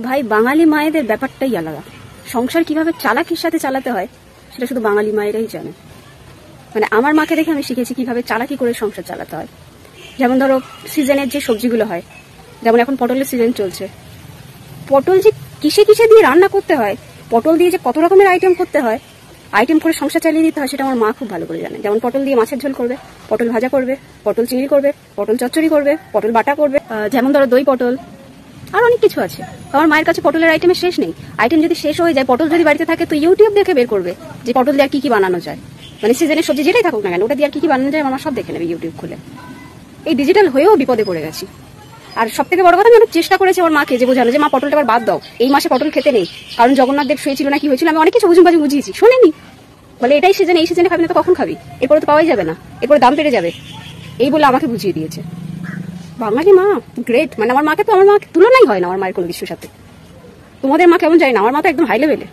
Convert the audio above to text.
ভাই বাঙালি মায়েদের ব্যাপারটাই আলাদা। সংসার কিভাবে চালাকির সাথে চালাতে হয় সেটা শুধু বাঙালি মায়েরাই জানে। মানে আমার মাকে দেখে আমি শিখেছি কিভাবে চালাকি করে সংসার চালাতে হয়। যেমন ধরো সিজনের যে সবজিগুলো হয়, যেমন এখন পটলের সিজন চলছে, পটল যে কিসে কিসে দিয়ে রান্না করতে হয়, পটল দিয়ে যে কত রকমের আইটেম করতে হয়, আইটেম করে সংসার চালিয়ে দিতে হয়, সেটা আমার মা খুব ভালো করে জানে। যেমন পটল দিয়ে মাছের ঝোল করবে, পটল ভাজা করবে, পটল চিংড়ি করবে, পটল চচ্চড়ি করবে, পটল বাটা করবে, যেমন ধরো দই পটল, আর অনেক কিছু আছে। আমার মায়ের কাছে পটলের আইটেমের শেষ নেই। আইটেম যদি শেষ হয়ে যায়, পটল যদি বাড়িতে থাকে তো ইউটিউব দেখে বের করবে যে পটল দিয়ে আর কি কি বানানো যায়। মানে সিজনের সবজি যেটাই থাকুক না কেন, ওটা দিয়ে আর কি কি বানানো যায় আমার সব দেখে নেবে ইউটিউব খুলে। এই ডিজিটাল হয়েও বিপদে পড়ে গেছি। আর সব থেকে বড় কথা, আমি অনেক চেষ্টা করেছি আমার মাকে যে বোঝানো যে মা পটলটা আবার বাদ দাও, এই মাসে পটল খেতে নেই, কারণ জগন্নাথ দেব শুয়েছিল না কি হয়েছিল, আমি অনেক কিছু বুঝুমবাজি বুঝিয়েছি, শোনেনি। বলে এটাই সিজন, এই সিজনে খাবি না তো কখন খাবি, এরপরে তো পাওয়াই যাবে না, এরপরে দাম বেড়ে যাবে, এই বলে আমাকে বুঝিয়ে দিয়েছে। বাঙালি মা গ্রেট। মানে আমার মাকে তো, আমার মা তুলনাই হয় না আমার মায়ের কোনো কিছুর সাথে। তোমাদের মা কেমন যায় না, আমার মা তো একদম হাই লেভেলে।